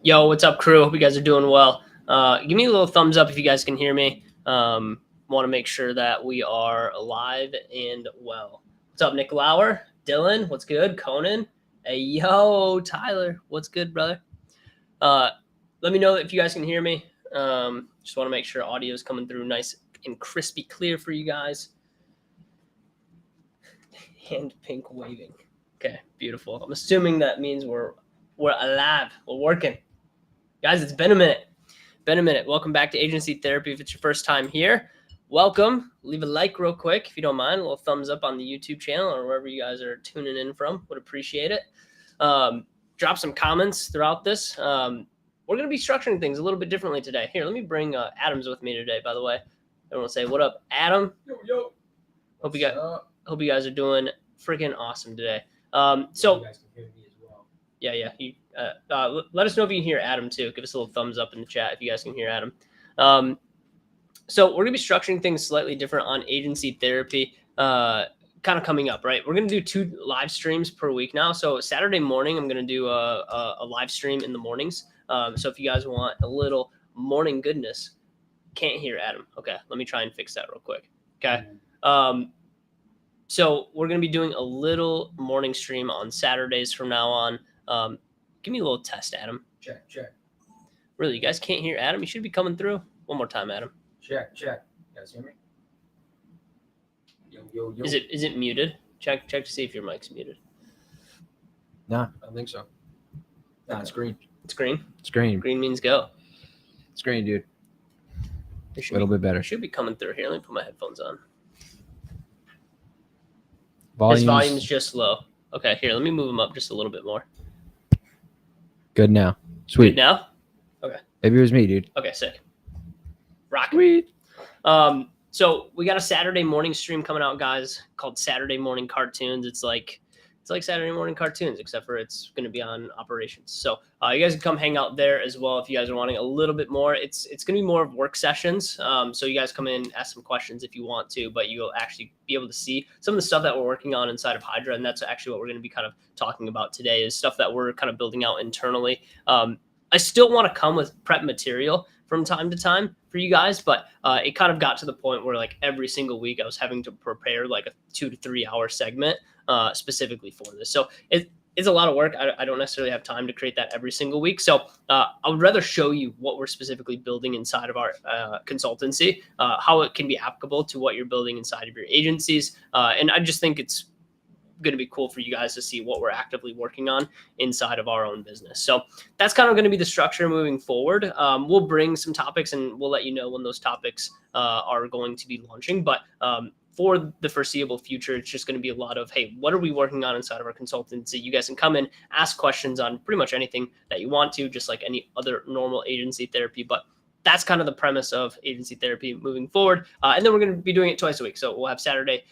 Yo, what's up, crew? Hope you guys are doing well. Give me a little thumbs up if you guys can hear me. Want to make sure that we are alive and well. What's up, Nick Lauer? Dylan, what's good? Conan? Hey, yo, Tyler, what's good, brother? Let me know if you guys can hear me. Just want to make sure audio is coming through nice and crispy clear for you guys. Hand pink waving. Okay, beautiful. I'm assuming that means we're alive. We're working. Guys, it's been a minute. Welcome back to Agency Therapy. If it's your first time here, welcome. Leave a like real quick if you don't mind. A little thumbs up on the YouTube channel or wherever you guys are tuning in from. Would appreciate it. Drop some comments throughout this. We're going to be structuring things a little bit differently today. Here, let me bring Adams with me today, by the way. Everyone say, what up, Adam? Yo. Hope you guys are doing freaking awesome today. So you guys can hear me as well. Yeah. Let us know if you can hear Adam too. Give us a little thumbs up in the chat if you guys can hear Adam. So we're gonna be structuring things slightly different on Agency Therapy. Kind of coming up, right? We're gonna do 2 live streams per week now. So Saturday morning, I'm gonna do a live stream in the mornings. So if you guys want a little morning goodness, can't hear Adam. Okay, let me try and fix that real quick. Okay. So we're going to be doing a little morning stream on Saturdays from now on. Give me a little test, Adam. Check. Really, you guys can't hear Adam? You should be coming through. One more time, Adam. Check. You guys hear me? Yo. Is it muted? Check to see if your mic's muted. Nah, I don't think so. Nah, it's green. It's green? It's green. Green means go. It's green, dude. A little bit better. Should be coming through here. Let me put my headphones on. His volume's just low. Okay, here, let me move them up just a little bit more. Good now. Sweet. Good now? Okay. Maybe it was me, dude. Okay, sick. Rock. Sweet. So we got a Saturday morning stream coming out, guys, called Saturday Morning Cartoons. It's like Saturday morning cartoons, except for it's going to be on operations. So you guys can come hang out there as well if you guys are wanting a little bit more. It's going to be more of work sessions. So you guys come in, ask some questions if you want to, but you'll actually be able to see some of the stuff that we're working on inside of Hydra. And that's actually what we're going to be kind of talking about today is stuff that we're kind of building out internally. I still want to come with prep material from time to time for you guys, but it kind of got to the point where like every single week I was having to prepare like a 2 to 3 hour segment specifically for this. So it's a lot of work. I don't necessarily have time to create that every single week. So I would rather show you what we're specifically building inside of our consultancy, how it can be applicable to what you're building inside of your agencies. And I just think it's going to be cool for you guys to see what we're actively working on inside of our own business. So that's kind of going to be the structure moving forward. We'll bring some topics and we'll let you know when those topics are going to be launching. But for the foreseeable future, it's just going to be a lot of, hey, what are we working on inside of our consultancy? You guys can come in, ask questions on pretty much anything that you want to, just like any other normal agency therapy. But that's kind of the premise of agency therapy moving forward. And then we're going to be doing it twice a week. So we'll have Saturday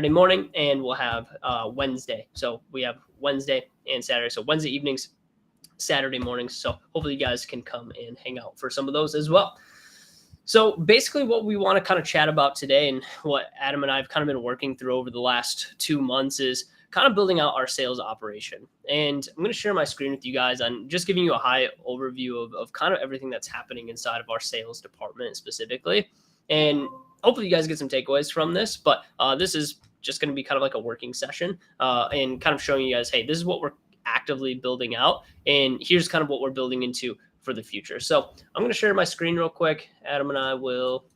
morning and we'll have Wednesday. So we have Wednesday and Saturday. So Wednesday evenings, Saturday mornings. So hopefully you guys can come and hang out for some of those as well. So basically what we want to kind of chat about today and what Adam and I have kind of been working through over the last 2 months is kind of building out our sales operation. And I'm going to share my screen with you guys on just giving you a high overview of kind of everything that's happening inside of our sales department specifically. And hopefully you guys get some takeaways from this, but this is just going to be kind of like a working session and kind of showing you guys, hey, this is what we're actively building out. And here's kind of what we're building into for the future. So I'm going to share my screen real quick. Adam and I will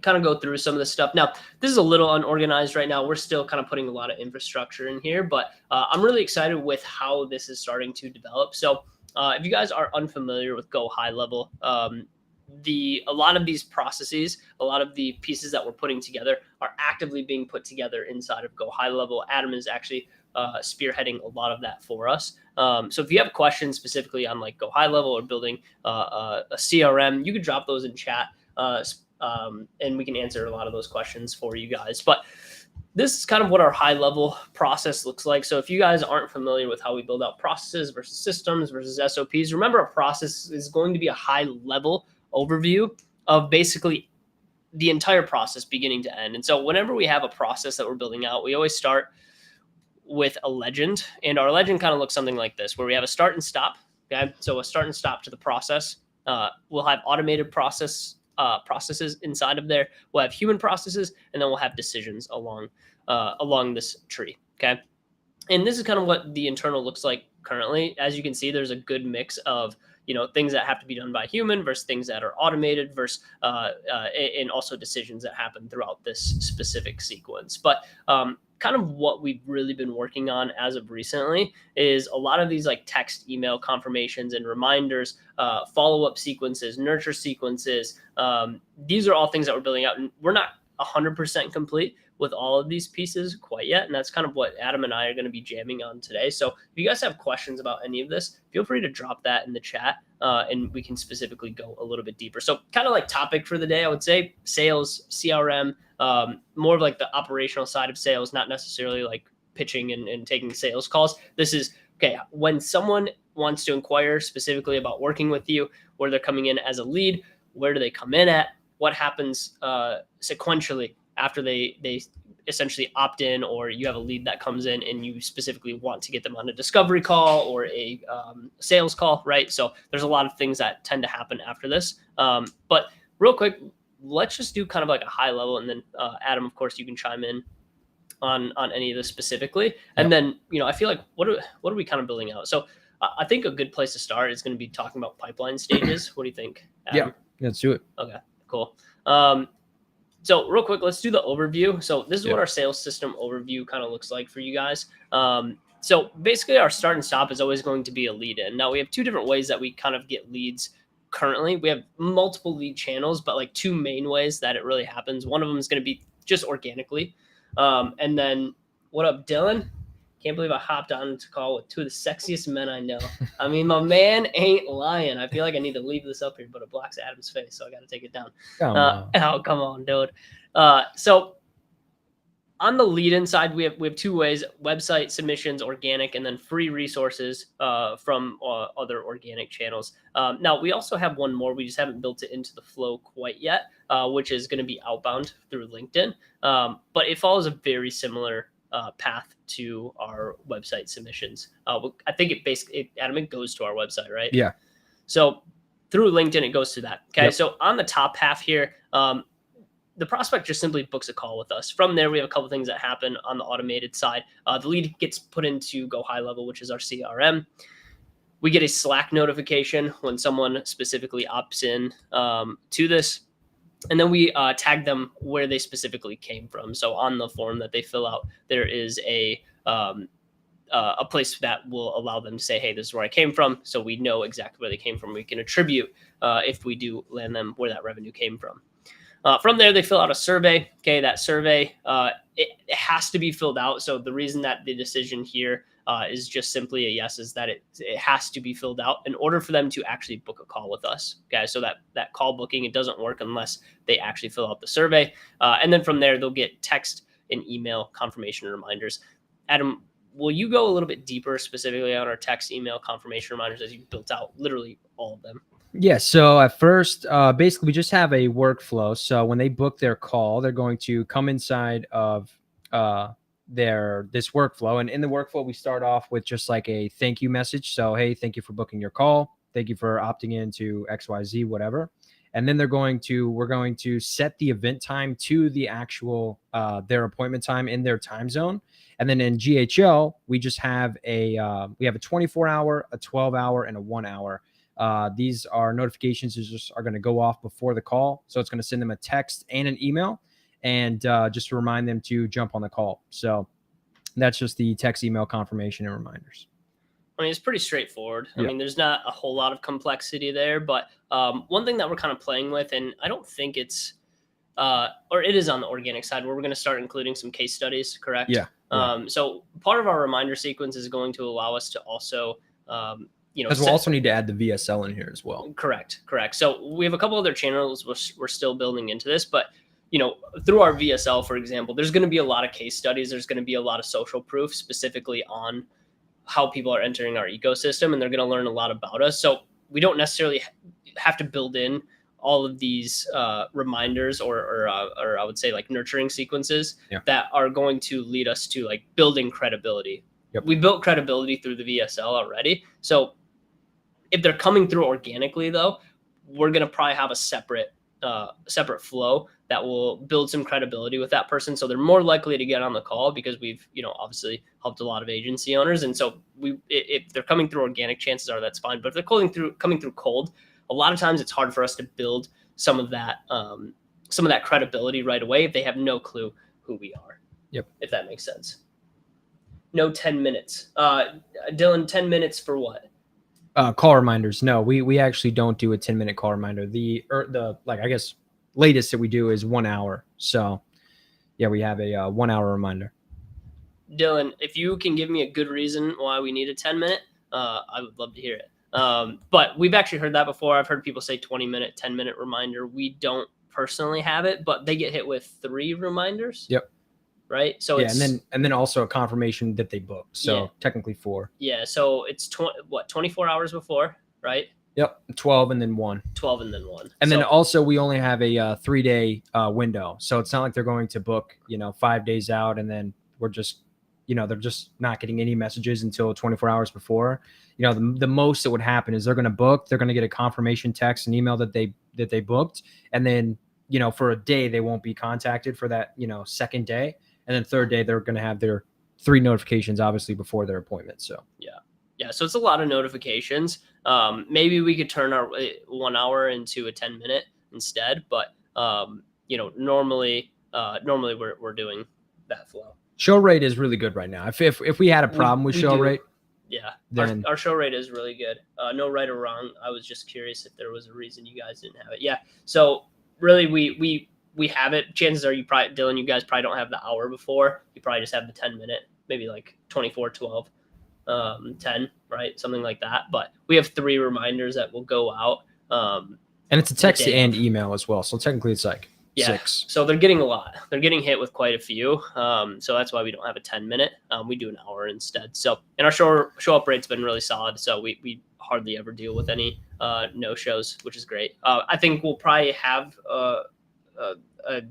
kind of go through some of this stuff. Now, this is a little unorganized right now. We're still kind of putting a lot of infrastructure in here, but I'm really excited with how this is starting to develop. So if you guys are unfamiliar with Go High Level, a lot of these processes, a lot of the pieces that we're putting together are actively being put together inside of Go High Level. Adam is actually spearheading a lot of that for us. So if you have questions specifically on like Go High Level or building a CRM, you could drop those in chat and we can answer a lot of those questions for you guys. But this is kind of what our high level process looks like. So if you guys aren't familiar with how we build out processes versus systems versus SOPs, remember a process is going to be a high level overview of basically the entire process beginning to end. And so whenever we have a process that we're building out, we always start with a legend, and our legend kind of looks something like this, where we have a start and stop, Okay, so a start and stop to the process. We'll have automated processes inside of there. We'll have human processes, and then we'll have decisions along this tree. Okay, and this is kind of what the internal looks like currently. As you can see, there's a good mix of things that have to be done by human versus things that are automated versus and also decisions that happen throughout this specific sequence. But kind of what we've really been working on as of recently is a lot of these like text, email confirmations and reminders, follow-up sequences, nurture sequences. These are all things that we're building out, and we're not 100% complete with all of these pieces quite yet. And that's kind of what Adam and I are going to be jamming on today. So if you guys have questions about any of this, feel free to drop that in the chat and we can specifically go a little bit deeper. So kind of like topic for the day, I would say sales, CRM, more of like the operational side of sales, not necessarily like pitching and taking sales calls. This is, okay, when someone wants to inquire specifically about working with you, where they're coming in as a lead, where do they come in at? What happens sequentially after they essentially opt in, or you have a lead that comes in and you specifically want to get them on a discovery call or a sales call, right? So there's a lot of things that tend to happen after this. But real quick, let's just do kind of like a high level, and then Adam, of course, you can chime in on any of this specifically. And then, I feel like what are we kind of building out? So I think a good place to start is going to be talking about pipeline stages. What do you think, Adam? Yeah, let's do it. Okay, cool. So real quick, let's do the overview. So this is what our sales system overview kind of looks like for you guys. So basically our start and stop is always going to be a lead in. Now we have two different ways that we kind of get leads currently. We have multiple lead channels, but like two main ways that it really happens. One of them is going to be just organically. And then what up, Dylan? Can't believe I hopped on to call with two of the sexiest men I know. I mean, my man ain't lying. I feel like I need to leave this up here, but it blocks Adam's face, so I got to take it down. Come on. Oh, come on, dude. So on the lead-in side, we have two ways: website submissions, organic, and then free resources from other organic channels. Now, we also have one more. We just haven't built it into the flow quite yet, which is going to be outbound through LinkedIn. But it follows a very similar path to our website submissions. I think Adam, it goes to our website, right? Yeah. So through LinkedIn, it goes to that. Okay. Yep. So on the top half here, the prospect just simply books a call with us. From there, we have a couple things that happen on the automated side. The lead gets put into Go High Level, which is our CRM. We get a Slack notification when someone specifically opts in to this. And then we tag them where they specifically came from. So on the form that they fill out, there is a place that will allow them to say, hey, this is where I came from. So we know exactly where they came from. We can attribute if we do land them where that revenue came from. From there, they fill out a survey. Okay, that survey, it has to be filled out. So the reason that the decision here is just simply a yes is that it has to be filled out in order for them to actually book a call with us. Okay, so that call booking, it doesn't work unless they actually fill out the survey. And then from there, they'll get text and email confirmation reminders. Adam, will you go a little bit deeper specifically on our text, email confirmation reminders as you've built out literally all of them? Yeah. So at first, basically, we just have a workflow. So when they book their call, they're going to come inside of this workflow. And in the workflow, we start off with just like a thank you message. So, hey, thank you for booking your call. Thank you for opting into XYZ, whatever. And then we're going to set the event time to the actual their appointment time in their time zone. And then in GHL, we just have we have a 24-hour, a 12-hour, and a 1 hour. These are notifications that just are going to go off before the call. So it's going to send them a text and an email, and just to remind them to jump on the call. So that's just the text, email confirmation and reminders. I mean, it's pretty straightforward. I mean, there's not a whole lot of complexity there, but one thing that we're kind of playing with, and I don't think it's, or it is on the organic side, where we're going to start including some case studies, correct? Yeah. So part of our reminder sequence is going to allow us to also, because we'll also need to add the VSL in here as well. Correct. So we have a couple other channels we're still building into this, but through our VSL, for example, there's going to be a lot of case studies. There's going to be a lot of social proof specifically on how people are entering our ecosystem, and they're going to learn a lot about us. So we don't necessarily have to build in all of these reminders or I would say like nurturing sequences that are going to lead us to like building credibility. Yep. We built credibility through the VSL already. So If they're coming through organically, though, we're gonna probably have a separate flow that will build some credibility with that person, so they're more likely to get on the call because we've obviously helped a lot of agency owners, and so if they're coming through organic, chances are that's fine. But if they're coming through cold, a lot of times it's hard for us to build some of that credibility right away if they have no clue who we are. Yep. If that makes sense. No 10 minutes. Dylan, 10 minutes for what? Call reminders. No, we actually don't do a 10-minute call reminder. The I guess latest that we do is 1 hour. So yeah, we have a 1 hour reminder. Dylan, if you can give me a good reason why we need a 10-minute, I would love to hear it. But we've actually heard that before. I've heard people say 20-minute, 10-minute reminder. We don't personally have it, but they get hit with 3 reminders. Yep. Right. So yeah, and then also a confirmation that they booked. So yeah. Technically 4. Yeah. So it's 24 hours before, right? Yep. 12 and then 1. 12 and then 1. And then also we only have a 3-day window. So it's not like they're going to book, 5 days out and then we're just, they're just not getting any messages until 24 hours before. The most that would happen is they're going to book, they're going to get a confirmation text and email that they booked. And then, for a day, they won't be contacted for that, second day. And then third day, they're going to have their 3 notifications, obviously, before their appointment. So yeah. So it's a lot of notifications. Maybe we could turn our 1 hour into a 10-minute instead. But normally we're doing that flow. Show rate is really good right now. If we had a problem with show rate, yeah, then our show rate is really good. No right or wrong. I was just curious if there was a reason you guys didn't have it. Yeah. So really, we have it. Chances are Dylan, you guys probably don't have the hour before. You probably just have the 10-minute, maybe like 24, 12, 10, right? Something like that. But we have 3 reminders that will go out. And it's a text and email as well. So technically it's like 6. So they're getting a lot. They're getting hit with quite a few. So that's why we don't have a 10-minute. We do an hour instead. So, and our show up rate's been really solid. So we hardly ever deal with any no shows, which is great. I think we'll probably have a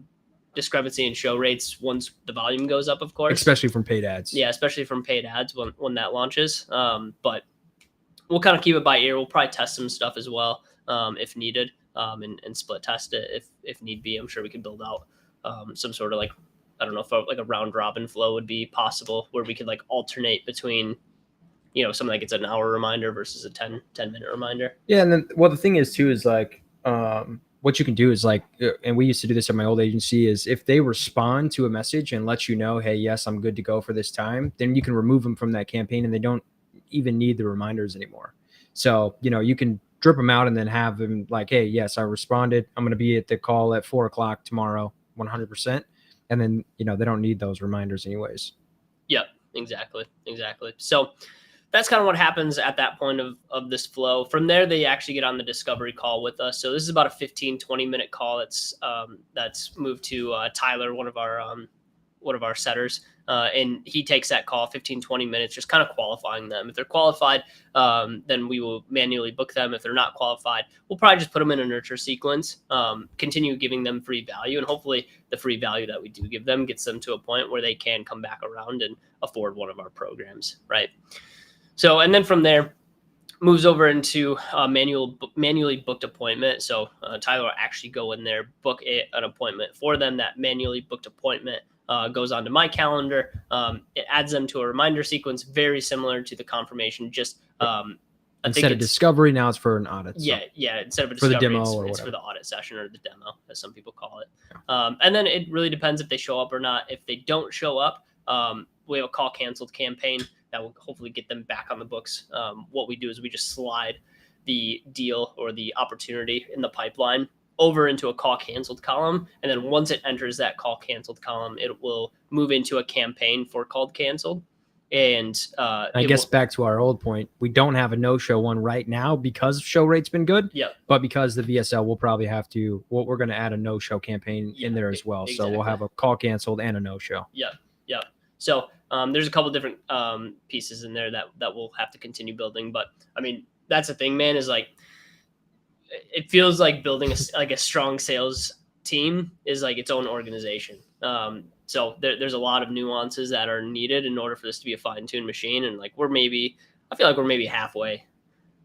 discrepancy in show rates once the volume goes up, of course, especially from paid ads. Yeah, especially from paid ads when that launches. But we'll kind of keep it by ear. We'll probably test some stuff as well if needed, and split test it if need be. I'm sure we could build out some sort of I don't know if like a round robin flow would be possible where we could like alternate between something like it's an hour reminder versus a 10-minute reminder. Yeah, and then the thing is too is like what you can do is and we used to do this at my old agency, is if they respond to a message and let you know, hey, yes, I'm good to go for this time, then you can remove them from that campaign and they don't even need the reminders anymore. So, you can drip them out and then have them like, hey, yes, I responded. I'm going to be at the call at 4:00 tomorrow, 100%. And then, they don't need those reminders anyways. Yep, exactly. So that's kind of what happens at that point of this flow. From there, they actually get on the discovery call with us. So this is about a 15-20-minute call that's moved to Tyler, one of our setters. And he takes that call 15-20 minutes, just kind of qualifying them. If they're qualified, then we will manually book them. If they're not qualified, we'll probably just put them in a nurture sequence, continue giving them free value. And hopefully the free value that we do give them gets them to a point where they can come back around and afford one of our programs, right? So, and then from there, moves over into a manually booked appointment. So Tyler will actually go in there, book an appointment for them. That manually booked appointment goes onto my calendar. It adds them to a reminder sequence, very similar to the confirmation. Just instead of discovery, now it's for an audit. Yeah. Instead of a discovery, for the demo it's for the audit session, or the demo, as some people call it. Yeah. And then it really depends if they show up or not. If they don't show up, we have a call canceled campaign that will hopefully get them back on the books. What we do is we just slide the deal or the opportunity in the pipeline over into a call canceled column. And then once it enters that call canceled column, it will move into a campaign for called canceled. And I guess back to our old point, we don't have a no-show one right now because show rate's been good. Yeah. But because the VSL, we'll probably have to, we're going to add a no-show campaign in there as well. Exactly. So we'll have a call canceled and a no-show. Yeah. So there's a couple different pieces in there that we'll have to continue building. But I mean, that's the thing, man, is like, it feels like building a strong sales team is like its own organization. So there's a lot of nuances that are needed in order for this to be a fine-tuned machine. And like I feel like we're maybe halfway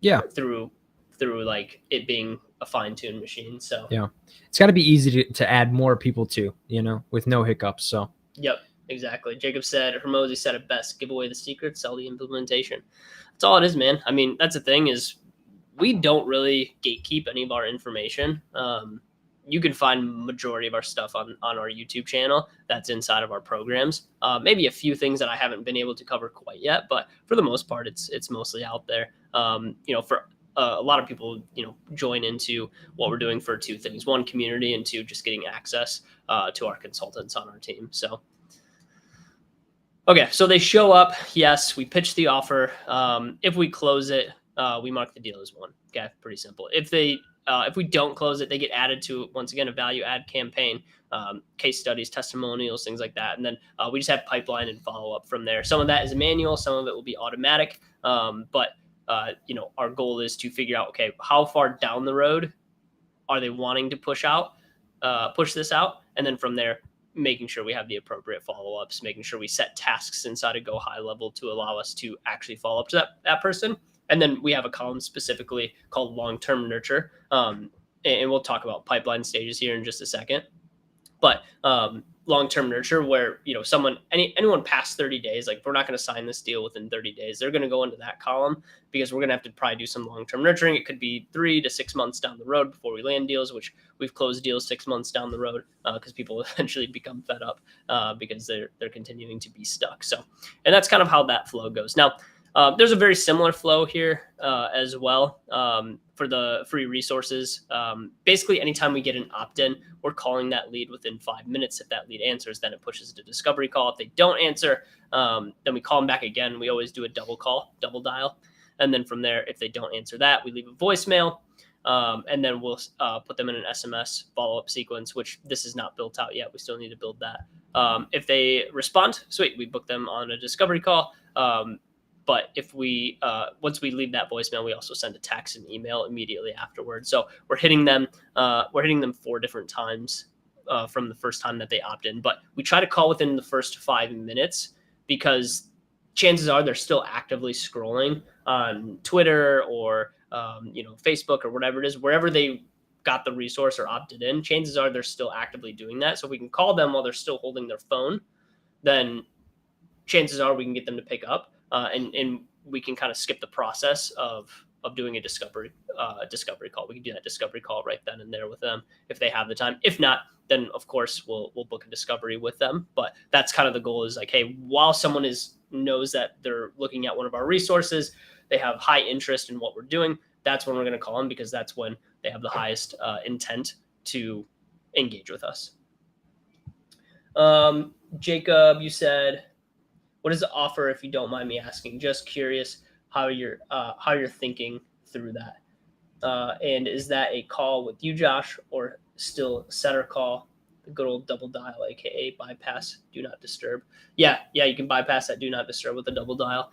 Yeah. through like it being a fine-tuned machine. So Yeah, it's got to be easy to add more people to, with no hiccups. So yep, exactly. Jacob said, Hermosi said it best: give away the secret, sell the implementation. That's all it is, man. I mean, that's the thing is we don't really gatekeep any of our information. You can find majority of our stuff on our YouTube channel. That's inside of our programs. Maybe a few things that I haven't been able to cover quite yet, but for the most part, it's mostly out there. For a lot of people, join into what we're doing for two things: one, community, and two, just getting access to our consultants on our team. So. Okay, so they show up. Yes, we pitch the offer. If we close it, we mark the deal as won. Okay, pretty simple. If we don't close it, they get added to, once again, a value add campaign, case studies, testimonials, things like that, and then we just have pipeline and follow up from there. Some of that is manual, some of it will be automatic. But our goal is to figure out, okay, how far down the road are they wanting to push this out, and then from there, making sure we have the appropriate follow-ups, making sure we set tasks inside of Go High Level to allow us to actually follow up to that person. And then we have a column specifically called long-term nurture. And we'll talk about pipeline stages here in just a second. But long-term nurture, where anyone past 30 days, like if we're not going to sign this deal within 30 days, they're going to go into that column because we're going to have to probably do some long-term nurturing. It could be 3 to 6 months down the road before we land deals, which we've closed deals 6 months down the road because people eventually become fed up because they're continuing to be stuck. So, and that's kind of how that flow goes. Now, there's a very similar flow here as well for the free resources. Basically, anytime we get an opt-in, we're calling that lead within 5 minutes. If that lead answers, then it pushes to discovery call. If they don't answer, then we call them back again. We always do a double dial. And then from there, if they don't answer that, we leave a voicemail. And then we'll put them in an SMS follow-up sequence, which this is not built out yet. We still need to build that. If they respond, sweet, we book them on a discovery call. But if we once we leave that voicemail, we also send a text and email immediately afterwards. So we're hitting them 4 different times from the first time that they opt in. But we try to call within the first 5 minutes because chances are they're still actively scrolling on Twitter or Facebook or whatever it is, wherever they got the resource or opted in. Chances are they're still actively doing that. So if we can call them while they're still holding their phone, then chances are we can get them to pick up. And we can kind of skip the process of doing a discovery call. We can do that discovery call right then and there with them if they have the time. If not, then of course we'll book a discovery with them. But that's kind of the goal, is like, hey, while someone knows that they're looking at one of our resources, they have high interest in what we're doing, that's when we're going to call them, because that's when they have the highest intent to engage with us. Jacob, you said, what is the offer, if you don't mind me asking? Just curious how you're thinking through that. And is that a call with you, Josh, or still setter call, the good old double dial, aka bypass do not disturb? Yeah, you can bypass that do not disturb with a double dial.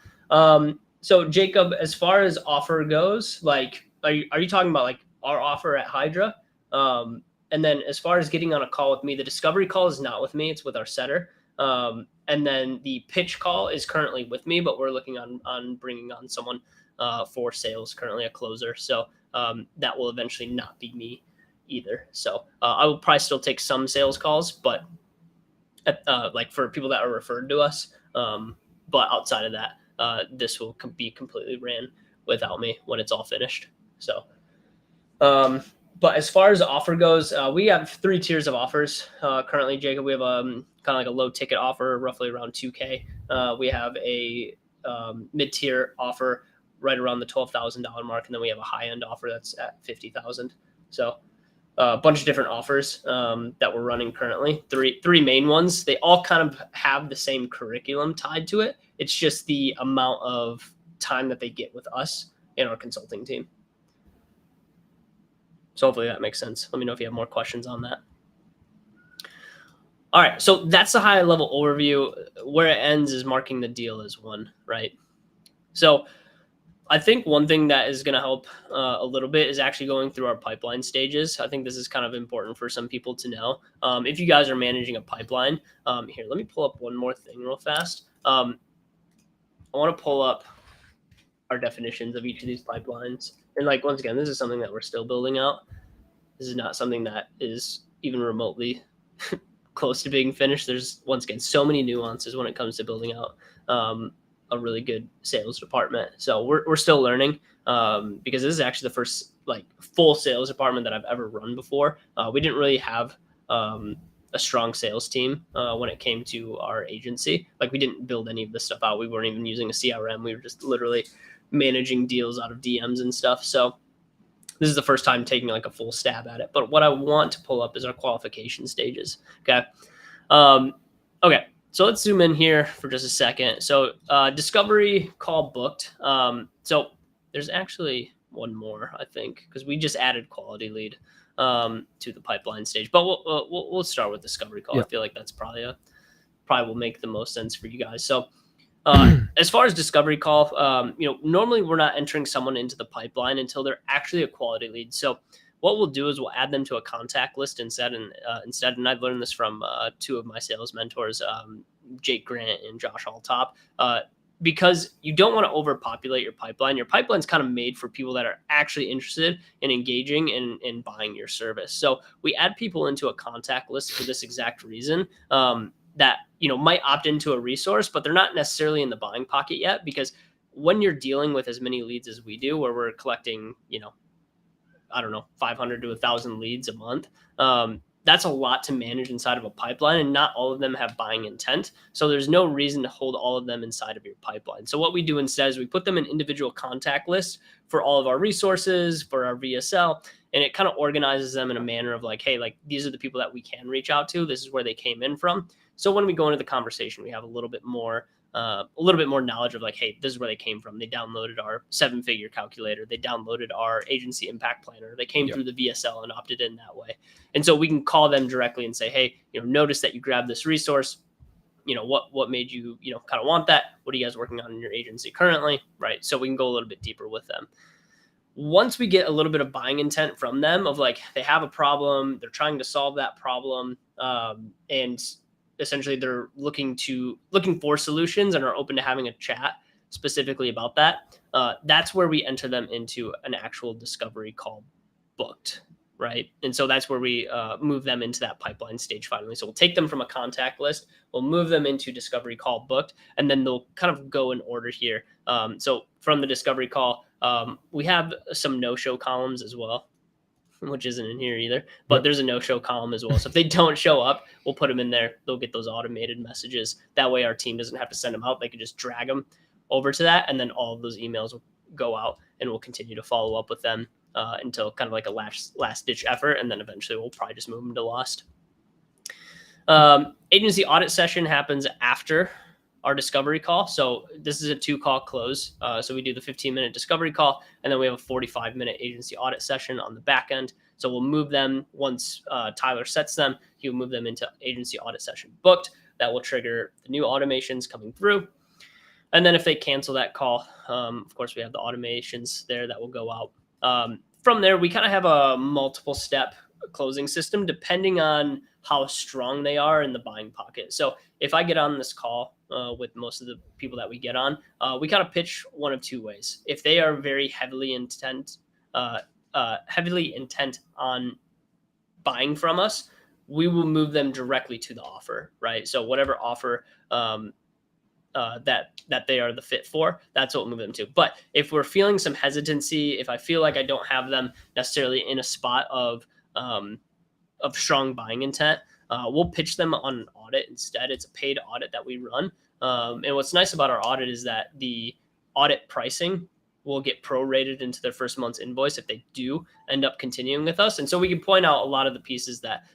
So Jacob, as far as offer goes, like, are you talking about like our offer at Hydra? And then as far as getting on a call with me, the discovery call is not with me; it's with our setter. And then the pitch call is currently with me, but we're looking on bringing on someone for sales, currently a closer. So that will eventually not be me either. So I will probably still take some sales calls, but like for people that are referred to us. But outside of that, this will be completely ran without me when it's all finished. So, but as far as the offer goes, we have 3 tiers of offers currently, Jacob. We have kind of like a low ticket offer, roughly around $2K. We have a mid-tier offer right around the $12,000 mark, and then we have a high-end offer that's at $50,000. So a bunch of different offers that we're running currently. Three main ones. They all kind of have the same curriculum tied to it. It's just the amount of time that they get with us and our consulting team. So hopefully that makes sense. Let me know if you have more questions on that. All right, so that's the high level overview. Where it ends is marking the deal as won, right? So I think one thing that is going to help a little bit is actually going through our pipeline stages. I think this is kind of important for some people to know. If you guys are managing a pipeline, here, let me pull up one more thing real fast. I want to pull up our definitions of each of these pipelines. And like, once again, this is something that we're still building out. This is not something that is even remotely close to being finished. There's, once again, so many nuances when it comes to building out a really good sales department. So we're still learning because this is actually the first like full sales department that I've ever run before. We didn't really have a strong sales team when it came to our agency. Like, we didn't build any of this stuff out. We weren't even using a CRM. We were just literally managing deals out of DMs and stuff. So this is the first time taking like a full stab at it. But what I want to pull up is our qualification stages. Okay. Okay. So let's zoom in here for just a second. So discovery call booked. So there's actually one more, I think, because we just added quality lead to the pipeline stage. But we'll start with discovery call. Yeah. I feel like that's probably will make the most sense for you guys. So as far as discovery call, normally we're not entering someone into the pipeline until they're actually a quality lead. So what we'll do is we'll add them to a contact list instead. And I've learned this from two of my sales mentors, Jake Grant and Josh Alltop, because you don't want to overpopulate your pipeline. Your pipeline's kind of made for people that are actually interested in engaging in buying your service. So we add people into a contact list for this exact reason. That might opt into a resource, but they're not necessarily in the buying pocket yet, because when you're dealing with as many leads as we do, where we're collecting 500 to 1,000 leads a month, that's a lot to manage inside of a pipeline, and not all of them have buying intent. So there's no reason to hold all of them inside of your pipeline. So what we do instead is we put them in individual contact lists for all of our resources, for our VSL, and it kind of organizes them in a manner of like, hey, like, these are the people that we can reach out to. This is where they came in from. So when we go into the conversation, we have a little bit more knowledge of like, hey, this is where they came from. They downloaded our 7-figure calculator. They downloaded our agency impact planner. They came through the VSL and opted in that way. And so we can call them directly and say, hey, notice that you grabbed this resource. What made you, kind of want that? What are you guys working on in your agency currently? Right. So we can go a little bit deeper with them. Once we get a little bit of buying intent from them of like, they have a problem, they're trying to solve that problem, and essentially they're looking for solutions and are open to having a chat specifically about that. That's where we enter them into an actual discovery call booked, right? And so that's where we move them into that pipeline stage finally. So we'll take them from a contact list, we'll move them into discovery call booked, and then they'll kind of go in order here. So from the discovery call, we have some no-show columns as well, which isn't in here either, but there's a no-show column as well. So if they don't show up, we'll put them in there. They'll get those automated messages. That way our team doesn't have to send them out. They can just drag them over to that, and then all of those emails will go out, and we'll continue to follow up with them until kind of like a last-ditch effort, and then eventually we'll probably just move them to lost. Agency audit session happens after our discovery call. So this is a 2-call close. So we do the 15-minute discovery call, and then we have a 45-minute agency audit session on the back end. So we'll move them once Tyler sets them. He'll move them into agency audit session booked. That will trigger the new automations coming through. And then if they cancel that call, of course, we have the automations there that will go out. From there, we kind of have a multiple step closing system depending on how strong they are in the buying pocket. So if I get on this call with most of the people that we get on, we kind of pitch one of two ways. If they are very heavily intent on buying from us, we will move them directly to the offer, right? So whatever offer that they are the fit for, that's what we'll move them to. But if we're feeling some hesitancy, if I feel like I don't have them necessarily in a spot of strong buying intent, we'll pitch them on an audit instead. It's a paid audit that we run. And what's nice about our audit is that the audit pricing will get prorated into their first month's invoice if they do end up continuing with us. And so we can point out a lot of the pieces that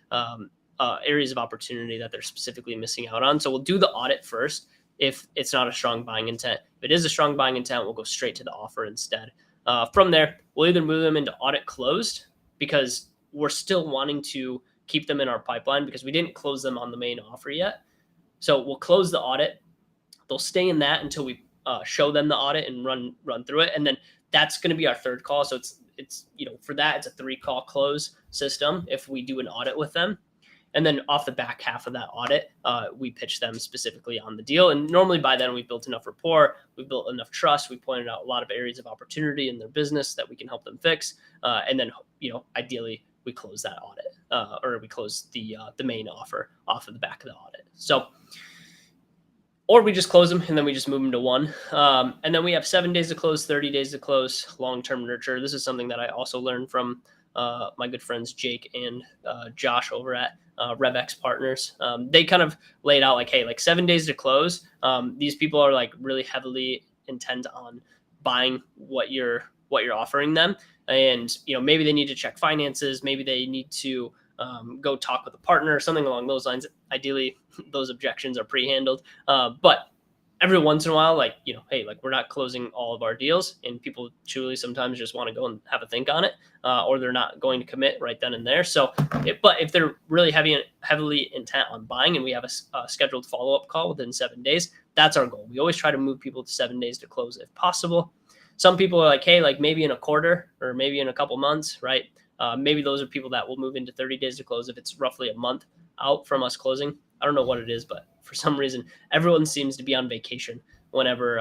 areas of opportunity that they're specifically missing out on. So we'll do the audit first if it's not a strong buying intent. If it is a strong buying intent, we'll go straight to the offer instead. From there, we'll either move them into audit closed, because we're still wanting to keep them in our pipeline because we didn't close them on the main offer yet. So we'll close the audit. They'll stay in that until we show them the audit and run through it. And then that's going to be our third call. So it's for that, it's a 3-call close system if we do an audit with them. And then off the back half of that audit, we pitch them specifically on the deal. And normally by then we've built enough rapport, we've built enough trust, we pointed out a lot of areas of opportunity in their business that we can help them fix. And then, ideally we close that audit, or we close the main offer off of the back of the audit. So, or we just close them and then we just move them to one. And then we have 7 days to close, 30 days to close, long-term nurture. This is something that I also learned from my good friends Jake and Josh over at RevX Partners. They kind of laid out like, hey, like 7 days to close. These people are like really heavily intent on buying what you're offering them. And, maybe they need to check finances. Maybe they need to go talk with a partner or something along those lines. Ideally, those objections are pre-handled. But every once in a while, like, hey, like we're not closing all of our deals, and people truly sometimes just want to go and have a think on it, or they're not going to commit right then and there. So, but if they're really heavily intent on buying, and we have a scheduled follow-up call within 7 days, that's our goal. We always try to move people to 7 days to close if possible. Some people are like, hey, like maybe in a quarter or maybe in a couple months, right? Maybe those are people that will move into 30 days to close if it's roughly a month out from us closing. I don't know what it is, but for some reason, everyone seems to be on vacation whenever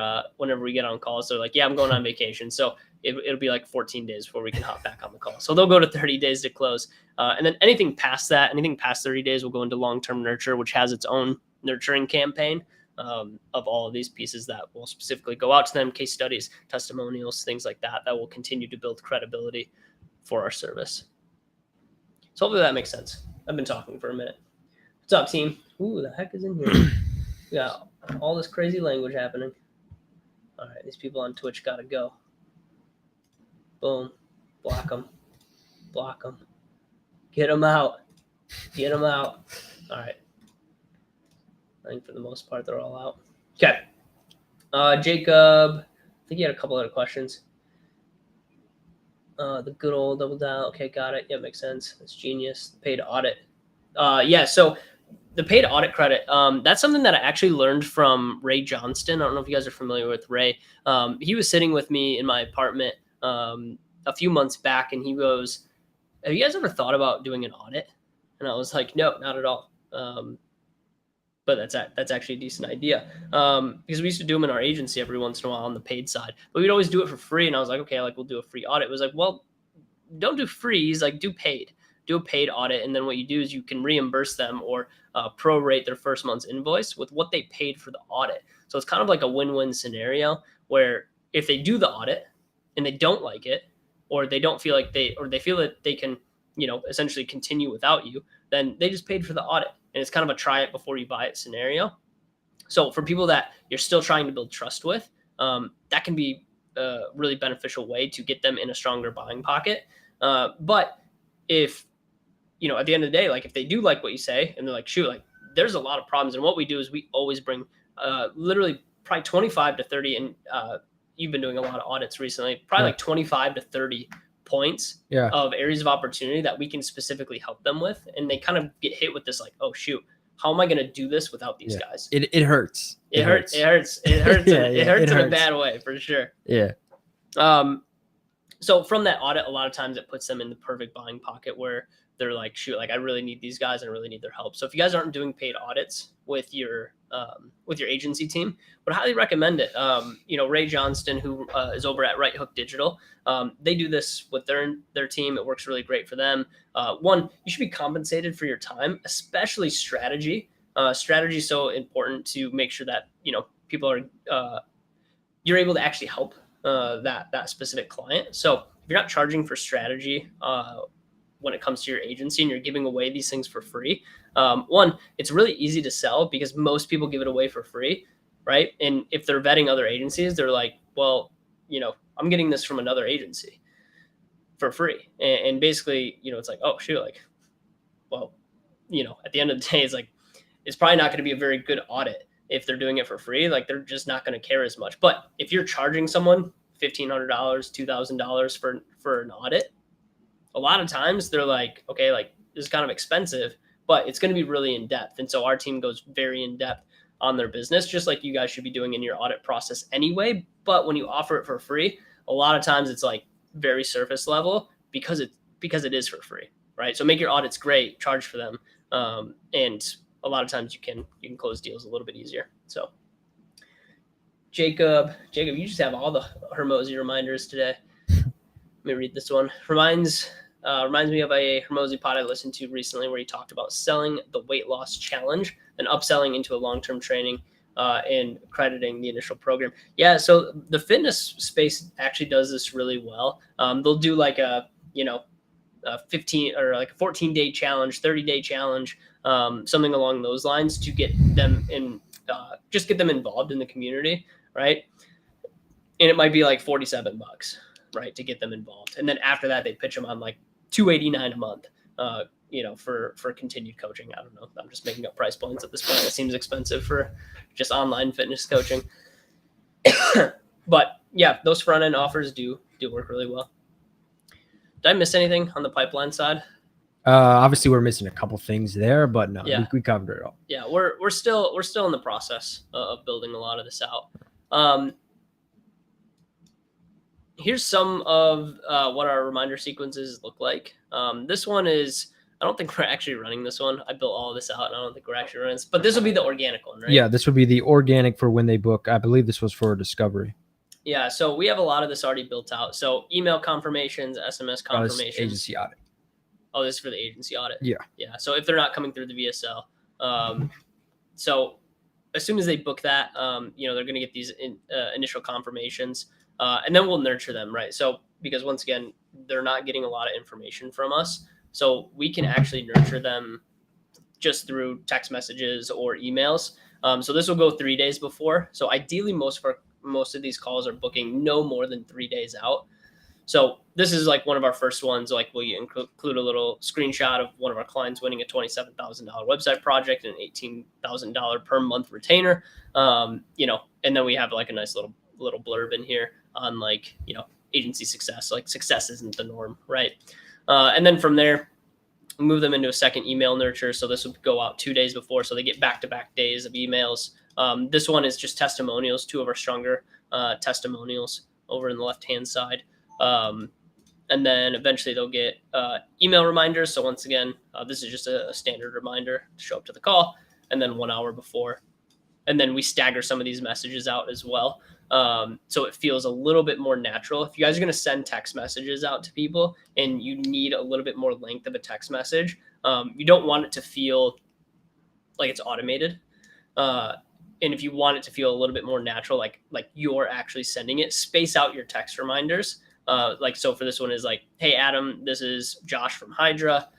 we get on calls. So like, yeah, I'm going on vacation. So it'll be like 14 days before we can hop back on the call. So they'll go to 30 days to close. And then anything past 30 days will go into long-term nurture, which has its own nurturing campaign of all of these pieces that will specifically go out to them, case studies, testimonials, things like that will continue to build credibility for our service. So hopefully that makes sense. I've been talking for a minute. What's up, team? Ooh, the heck is in here? We got all this crazy language happening. All right, these people on Twitch got to go. Boom. Block them. Block them. Get them out. Get them out. All right. I think for the most part, they're all out. Okay. Jacob, I think you had a couple other questions. The good old double down. Okay, got it. Yeah, makes sense. That's genius. Paid audit. Yeah, so the paid audit credit, that's something that I actually learned from Ray Johnston. I don't know if you guys are familiar with Ray. He was sitting with me in my apartment a few months back, and he goes, have you guys ever thought about doing an audit? And I was like, no, not at all. But that's actually a decent idea, because we used to do them in our agency every once in a while on the paid side, but we'd always do it for free. And I was like, okay, like we'll do a free audit. It was like, well, don't do free. He's like, do a paid audit. And then what you do is you can reimburse them or prorate their first month's invoice with what they paid for the audit. So it's kind of like a win-win scenario where if they do the audit and they don't like it, or they don't feel like they feel that they can, essentially continue without you, then they just paid for the audit. And it's kind of a try it before you buy it scenario. So for people that you're still trying to build trust with, that can be a really beneficial way to get them in a stronger buying pocket. But if, at the end of the day, like if they do like what you say and they're like, shoot, like there's a lot of problems. And what we do is we always bring literally probably 25 to 30. And you've been doing a lot of audits recently, probably like 25 to 30 points of areas of opportunity that we can specifically help them with. And they kind of get hit with this, like, oh shoot, how am I going to do this without these guys? It hurts. It hurts. It hurts. It hurts. It hurts in a bad way for sure. Yeah. So from that audit, a lot of times it puts them in the perfect buying pocket where they're like, shoot, like I really need these guys and I really need their help. So if you guys aren't doing paid audits with your agency team, would highly recommend it. Ray Johnston, who is over at Right Hook Digital, they do this with their team. It works really great for them. One, you should be compensated for your time, especially strategy. Strategy is so important to make sure that people are you're able to actually help that specific client. So if you're not charging for strategy when it comes to your agency and you're giving away these things for free, one, it's really easy to sell because most people give it away for free, right? And if they're vetting other agencies, they're like, well, I'm getting this from another agency for free. And basically, it's like, oh, shoot, like, well, at the end of the day, it's probably not going to be a very good audit if they're doing it for free. Like, they're just not going to care as much. But if you're charging someone $1,500, $2,000 for an audit, a lot of times they're like, okay, like this is kind of expensive, but it's going to be really in depth. And so our team goes very in depth on their business, just like you guys should be doing in your audit process anyway. But when you offer it for free, a lot of times it's like very surface level because it is for free, right? So make your audits great, charge for them, And a lot of times you can close deals a little bit easier. So Jacob, you just have all the Hormozi reminders today. Let me read this one. Reminds me of a Hormozi pod I listened to recently where he talked about selling the weight loss challenge and upselling into a long-term training and crediting the initial program. Yeah, so the fitness space actually does this really well. They'll do like a 15 or like a 14-day challenge, 30-day challenge, something along those lines to get them in, just get them involved in the community, right? And it might be like $47, right, to get them involved. And then after that, they pitch them on like $289 a month, for continued coaching. I don't know. I'm just making up price points at this point. It seems expensive for just online fitness coaching. But yeah, those front end offers do work really well. Did I miss anything on the pipeline side? Obviously, we're missing a couple things there, but no, Yeah. we covered it all. Yeah, we're still in the process of building a lot of this out. Here's some of what our reminder sequences look like. This one is, I don't think we're actually running this one. I built all of this out, and I don't think we're actually running this. But this will be the organic one, right? Yeah, this would be the organic for when they book. I believe this was for discovery. Yeah, so we have a lot of this already built out. So email confirmations, SMS confirmations. Agency audit. Oh, this is for the agency audit. Yeah. Yeah. So if they're not coming through the VSL, so as soon as they book that, they're going to get these initial confirmations, and then we'll nurture them, right? So because once again, they're not getting a lot of information from us, so we can actually nurture them just through text messages or emails. So this will go 3 days before. So ideally, most of these calls are booking no more than 3 days out. So this is like one of our first ones. Like we include a little screenshot of one of our clients winning a $27,000 website project and an $18,000 per month retainer. And then we have like a nice little blurb in here on agency success. Like success isn't the norm, right? And then from there, we move them into a second email nurture. So this will go out 2 days before, so they get back-to-back days of emails. This one is just testimonials, 2 of our stronger testimonials over in the left-hand side. And then eventually they'll get email reminders. So once again, this is just a standard reminder to show up to the call, and then 1 hour before. And then we stagger some of these messages out as well. So it feels a little bit more natural. If you guys are going to send text messages out to people and you need a little bit more length of a text message, you don't want it to feel like it's automated. And if you want it to feel a little bit more natural, like you're actually sending it, space out your text reminders. So for this one is like, hey, Adam, this is Josh from Hydra.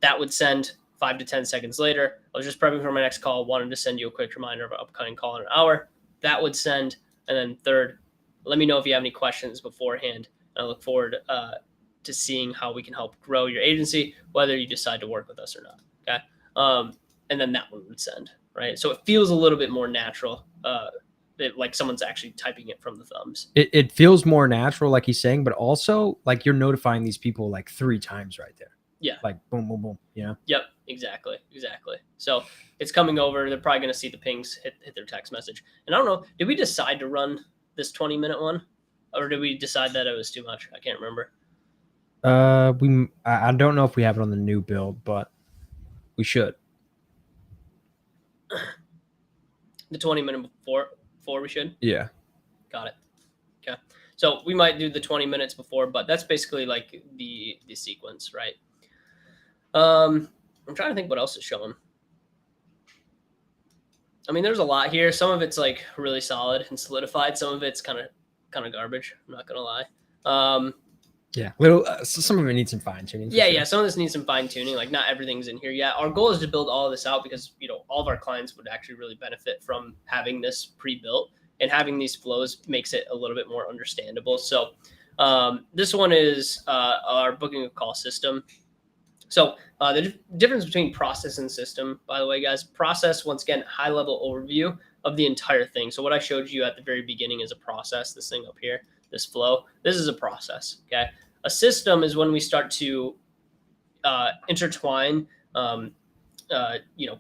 That would send 5 to 10 seconds later. I was just prepping for my next call. Wanted to send you a quick reminder of an upcoming call in an hour. That would send. And then third, let me know if you have any questions beforehand. I look forward to seeing how we can help grow your agency, whether you decide to work with us or not. Okay. And then that one would send, right? So it feels a little bit more natural. Like someone's actually typing it from the thumbs. It feels more natural, like he's saying, but also like you're notifying these people like 3 times right there. Yeah. Like boom, boom, boom. Yep. Exactly. So it's coming over. They're probably going to see the pings hit their text message. And I don't know, did we decide to run this 20-minute one, or did we decide that it was too much? I can't remember. I don't know if we have it on the new build, but we should. The 20-minute before we should? Yeah. Got it. Okay. So we might do the 20 minutes before, but that's basically like the sequence, right? I'm trying to think what else is showing. I mean, there's a lot here. Some of it's like really solid and solidified. Some of it's kind of garbage. I'm not gonna lie. Yeah, little. Some of it needs some fine tuning. Yeah, yeah. Some of this needs some fine tuning. Like not everything's in here yet. Our goal is to build all of this out because all of our clients would actually really benefit from having this pre-built, and having these flows makes it a little bit more understandable. So this one is our booking a call system. So the difference between process and system, by the way, guys, process, once again, high level overview of the entire thing. So what I showed you at the very beginning is a process, this thing up here, this flow, this is a process. Okay. A system is when we start to intertwine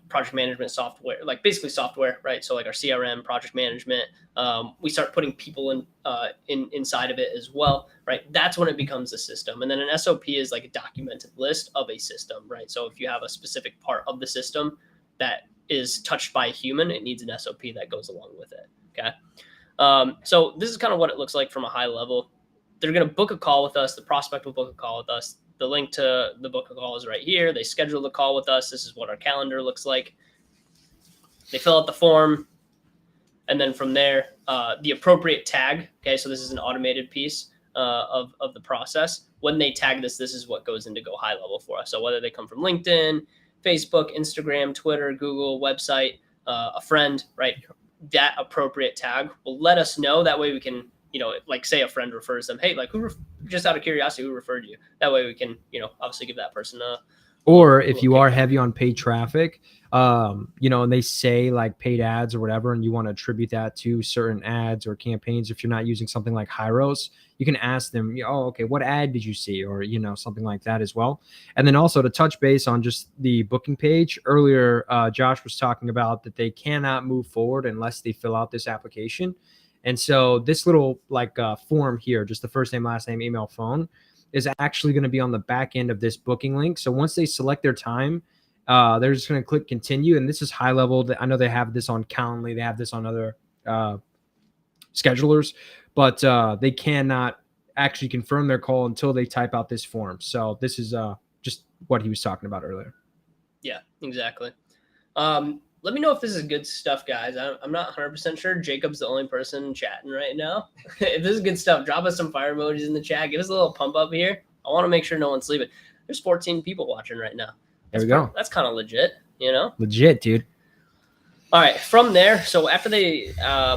project management software, like basically software, right? So like our CRM, project management, we start putting people inside of it as well, right? That's when it becomes a system. And then an SOP is like a documented list of a system, right? So if you have a specific part of the system that is touched by a human, it needs an SOP that goes along with it. Okay. So this is kind of what it looks like from a high level. They're going to book a call with us. The prospect will book a call with us. The link to the book a call is right here. They schedule the call with us. This is what our calendar looks like. They fill out the form. And then from there, the appropriate tag. Okay, so this is an automated piece of the process. When they tag this, this is what goes into Go High Level for us. So whether they come from LinkedIn, Facebook, Instagram, Twitter, Google, website, a friend, right? That appropriate tag will let us know. That way we can, like say a friend refers them. Hey, like just out of curiosity, who referred you? That way we can, obviously give that person a. Or if you are heavy on paid traffic, and they say like paid ads or whatever, and you want to attribute that to certain ads or campaigns, if you're not using something like Hyros, you can ask them, oh, okay, what ad did you see? Or, something like that as well. And then also to touch base on just the booking page earlier, Josh was talking about that they cannot move forward unless they fill out this application. And so this little form here, just the first name, last name, email, phone, is actually going to be on the back end of this booking link. So once they select their time, they're just going to click continue. And this is high level. I know they have this on Calendly. They have this on other schedulers, but they cannot actually confirm their call until they type out this form. So this is just what he was talking about earlier. Yeah, exactly. Let me know if this is good stuff, guys. I'm not 100% sure. Jacob's the only person chatting right now. If this is good stuff, drop us some fire emojis in the chat. Give us a little pump up here. I want to make sure no one's sleeping. There's 14 people watching right now. There we go. That's kind of legit, Legit, dude. All right. From there, so after they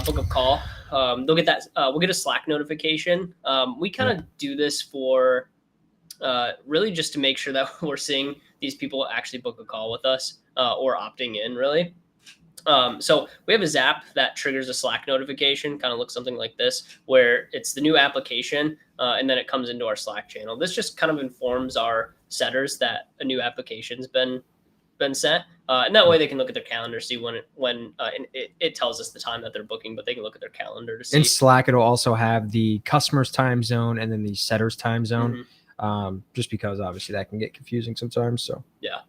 book a call, they'll get that. We'll get a Slack notification. We kind of do this for really just to make sure that we're seeing these people actually book a call with us or opting in, really. So we have a Zap that triggers a Slack notification, kind of looks something like this, where it's the new application, and then it comes into our Slack channel. This just kind of informs our setters that a new application's been sent, and that way they can look at their calendar, see when and it tells us the time that they're booking, but they can look at their calendar to see. In Slack, it'll also have the customer's time zone and then the setter's time zone. Mm-hmm. Just because obviously that can get confusing sometimes. So yeah.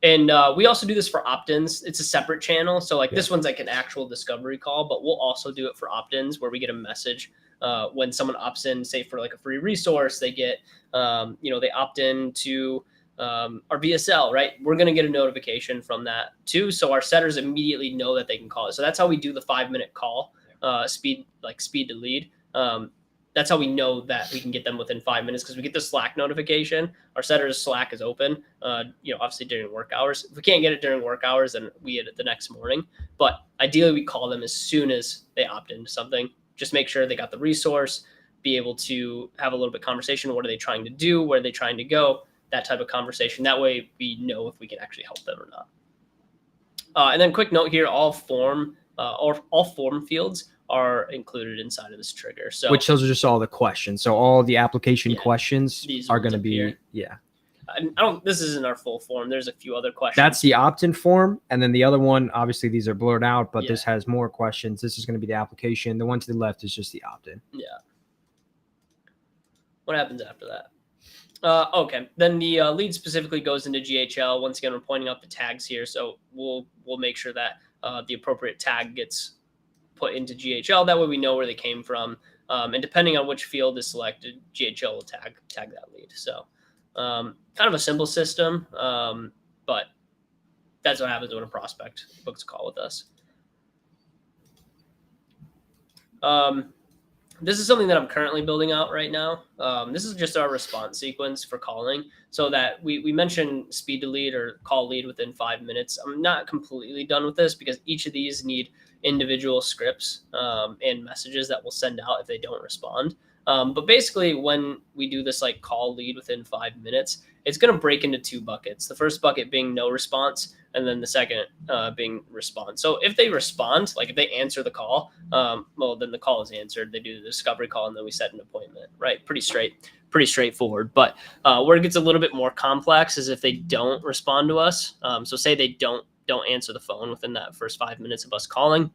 And we also do this for opt-ins. It's a separate channel. So this one's like an actual discovery call, but we'll also do it for opt-ins where we get a message when someone opts in, say for like a free resource, they get, they opt in to our VSL, right? We're going to get a notification from that too. So our setters immediately know that they can call it. So that's how we do the 5-minute call, speed to lead. That's how we know that we can get them within 5 minutes because we get the Slack notification. Our setter's Slack is open, obviously during work hours. If we can't get it during work hours, then we get it the next morning. But ideally, we call them as soon as they opt into something. Just make sure they got the resource, be able to have a little bit of conversation. What are they trying to do? Where are they trying to go? That type of conversation. That way we know if we can actually help them or not. And then quick note here, all form fields are included inside of this trigger. So which those are just all the questions. So all the application questions are going to be, this isn't our full form. There's a few other questions. That's the opt-in form. And then the other one, obviously these are blurred out, but this has more questions. This is going to be the application. The one to the left is just the opt-in. Yeah. What happens after that? Okay. Then the lead specifically goes into GHL. Once again, we're pointing out the tags here. So we'll make sure that the appropriate tag gets put into GHL. That way we know where they came from. And depending on which field is selected, GHL will tag that lead. So kind of a simple system, but that's what happens when a prospect books a call with us. This is something that I'm currently building out right now. This is just our response sequence for calling so that we mentioned speed to lead or call lead within 5 minutes. I'm not completely done with this because each of these need individual scripts and messages that we'll send out if they don't respond. But basically, when we do this like call lead within 5 minutes, it's going to break into 2 buckets. The first bucket being no response, and then the second being response. So if they respond, like if they answer the call, well, then the call is answered. They do the discovery call, and then we set an appointment, right? Pretty straightforward. But where it gets a little bit more complex is if they don't respond to us. So say they don't answer the phone within that first 5 minutes of us calling.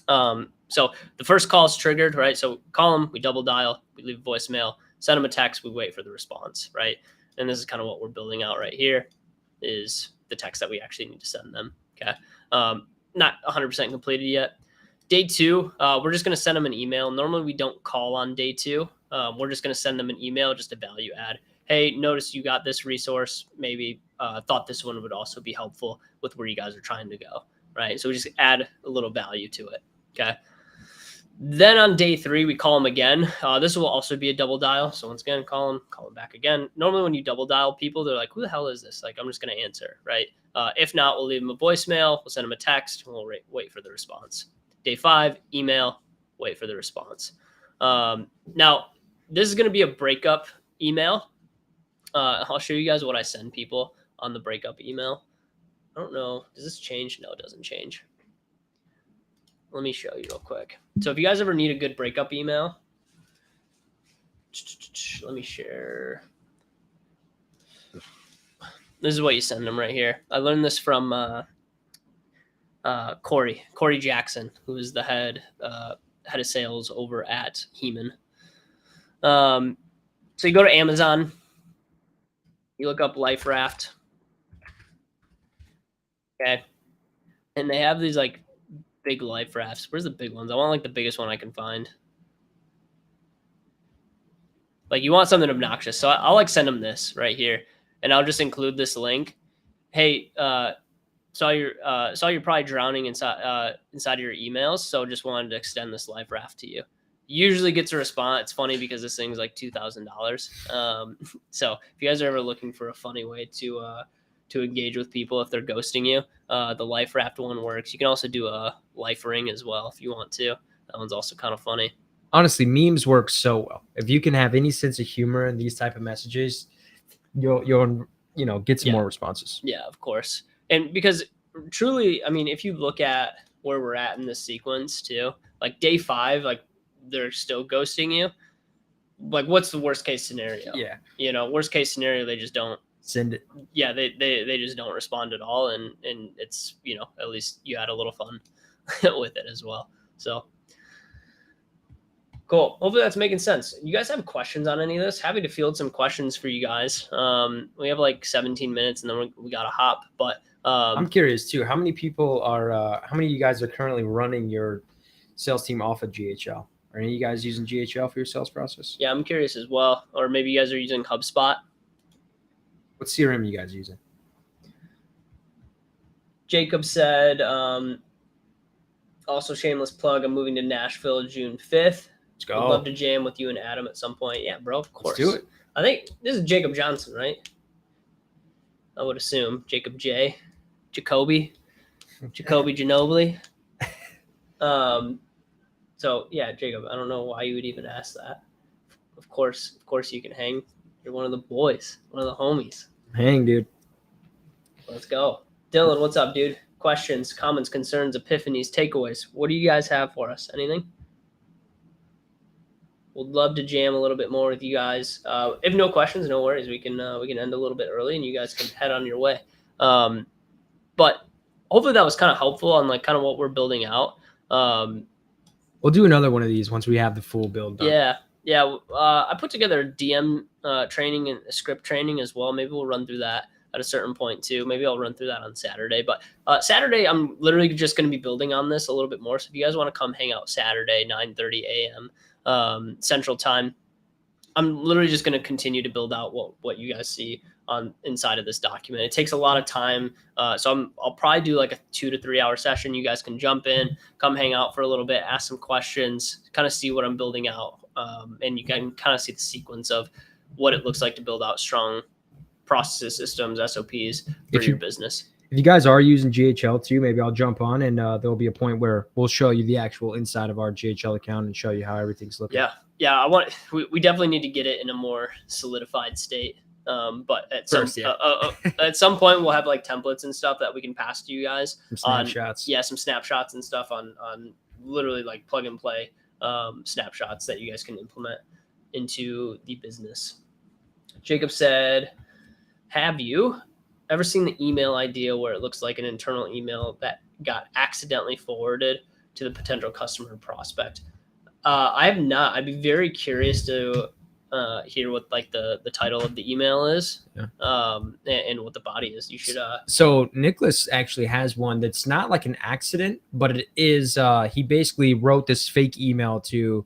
So the first call is triggered, right? So call them, we double dial, we leave a voicemail, send them a text, we wait for the response, right? And this is kind of what we're building out right here is the text that we actually need to send them. Okay. Not 100% completed yet. Day 2, we're just going to send them an email. Normally we don't call on day 2. We're just going to send them an email, just a value add. Hey, notice you got this resource. Maybe thought this one would also be helpful with where you guys are trying to go, right? So we just add a little value to it. Okay. Then on day 3, we call them again. This will also be a double dial. So once again, call them back again. Normally when you double dial people, they're like, who the hell is this? Like, I'm just going to answer, right? If not, we'll leave them a voicemail. We'll send them a text. And we'll wait for the response. Day 5, email, wait for the response. Now, this is going to be a breakup email. I'll show you guys what I send people on the breakup email. I don't know. Does this change? No, it doesn't change. Let me show you real quick. So if you guys ever need a good breakup email, let me share. This is what you send them right here. I learned this from Corey Jackson, who is the head of sales over at Heman. So you go to Amazon, you look up Life Raft. Okay. And they have these like big life rafts. Where's the big ones? I want like the biggest one I can find. Like you want something obnoxious. So I'll like send them this right here. And I'll just include this link. Hey, saw you're probably drowning inside of your emails. So just wanted to extend this life raft to you. Usually gets a response. It's funny because this thing's like $2,000. So if you guys are ever looking for a funny way to engage with people if they're ghosting you, the life raft one works. You can also do a life ring as well if you want to. That one's also kind of funny. Honestly, memes work so well. If you can have any sense of humor in these type of messages, you'll get some more responses. Yeah, of course. And because truly, I mean, if you look at where we're at in this sequence too, like day 5, like they're still ghosting you. Like, what's the worst case scenario? Yeah. Worst case scenario, they just don't send it. Yeah, they just don't respond at all, and it's at least you had a little fun with it as well. So cool. Hopefully that's making sense. You guys have questions on any of this? Happy to field some questions for you guys. We have like 17 minutes, and then we got to hop. But I'm curious too. How many of you guys are currently running your sales team off of GHL? Are any of you guys using GHL for your sales process? Yeah, I'm curious as well. Or maybe you guys are using HubSpot. What CRM are you guys using? Jacob said, also shameless plug, I'm moving to Nashville June 5th. Let's go. I'd love to jam with you and Adam at some point. Yeah, bro, of course. Let's do it. I think this is Jacob Johnson, right? I would assume. Jacob J. Jacoby Ginobili. So, yeah, Jacob, I don't know why you would even ask that. Of course you can hang. You're one of the boys, one of the homies. Hang, dude. Let's go. Dylan, what's up, dude? Questions, comments, concerns, epiphanies, takeaways. What do you guys have for us? Anything? Would love to jam a little bit more with you guys. If no questions, no worries. We can end a little bit early, and you guys can head on your way. But hopefully that was kind of helpful on like kind of what we're building out. We'll do another one of these once we have the full build done. Yeah. I put together a DM training and a script training as well. Maybe we'll run through that at a certain point too. Maybe I'll run through that on Saturday. But Saturday, I'm literally just going to be building on this a little bit more. So if you guys want to come hang out Saturday, 9:30 a.m. Central Time, I'm literally just going to continue to build out what you guys see on inside of this document. It takes a lot of time. So I'll probably do like a 2 to 3 hour session. You guys can jump in, come hang out for a little bit, ask some questions, kind of see what I'm building out. And you can kind of see the sequence of what it looks like to build out strong processes, systems, SOPs for your business. If you guys are using GHL too, maybe I'll jump on and there'll be a point where we'll show you the actual inside of our GHL account and show you how everything's looking. yeah, we definitely need to get it in a more solidified state. But at First, yeah. at some point we'll have like templates and stuff that we can pass to you guys Some on, snapshots. yeah, some snapshots and stuff on literally like plug and play snapshots that you guys can implement into the business. Jacob said, have you ever seen the email idea where it looks like an internal email that got accidentally forwarded to the potential customer prospect? I have not. I'd be very curious to hear what like the title of the email is, Yeah. And what the body is. You should. So Nicholas actually has one that's not like an accident, but it is. He basically wrote this fake email to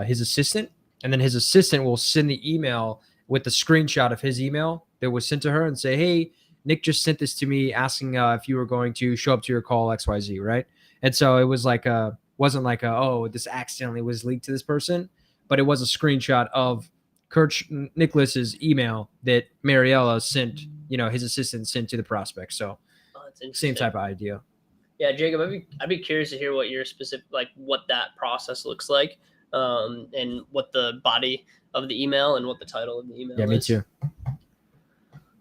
his assistant, and then his assistant will send the email with the screenshot of his email that was sent to her and say, "Hey, Nick just sent this to me asking if you were going to show up to your call XYZ," right? And so it was like wasn't like oh, this accidentally was leaked to this person, but it was a screenshot of Nicholas's email that Mariella sent, his assistant sent to the prospect. So That's interesting. same type of idea. Yeah, Jacob, I'd be curious to hear what your specific, like what that process looks like, and what the body of the email and what the title of the email is. Yeah, me too.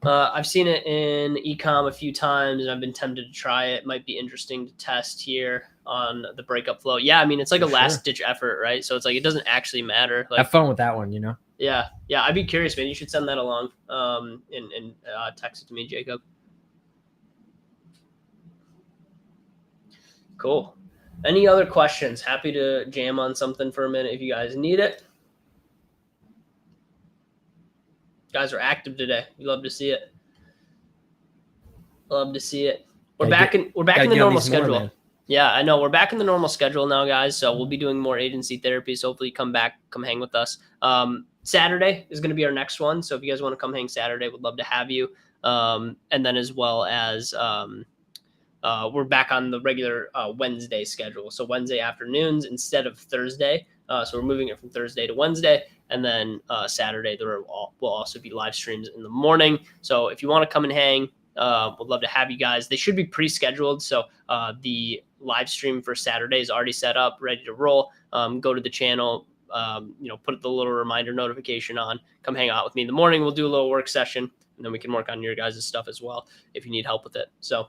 I've seen it in ecom a few times, and I've been tempted to try it. Might be interesting to test here on the breakup flow. Yeah, I mean it's like a last ditch effort, right? So it's like it doesn't actually matter. Like, have fun with that one, Yeah, I'd be curious, man. You should send that along, and text it to me, Jacob. Cool. Any other questions? Happy to jam on something for a minute if you guys need it. Guys are active today. We love to see it. Love to see it. We're back in the normal schedule. Yeah, I know. We're back in the normal schedule now, guys. So we'll be doing more agency therapy. So hopefully come hang with us. Saturday is going to be our next one. So if you guys want to come hang Saturday, we'd love to have you. And then as well as we're back on the regular Wednesday schedule. So Wednesday afternoons instead of Thursday. So we're moving it from Thursday to Wednesday. And then Saturday, there will also be live streams in the morning. So if you want to come and hang, we'd love to have you guys. They should be pre-scheduled. So the live stream for Saturday is already set up, ready to roll. Go to the channel, put the little reminder notification on. Come hang out with me in the morning. We'll do a little work session, and then we can work on your guys' stuff as well if you need help with it. So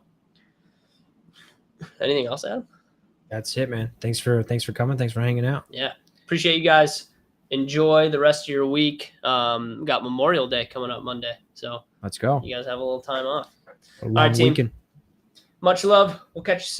anything else, Adam? That's it, man. Thanks for coming. Thanks for hanging out. Yeah. Appreciate you guys. Enjoy the rest of your week. Got Memorial Day coming up Monday. So let's go. You guys have a little time off. All right, team. Weekend. Much love. We'll catch you soon.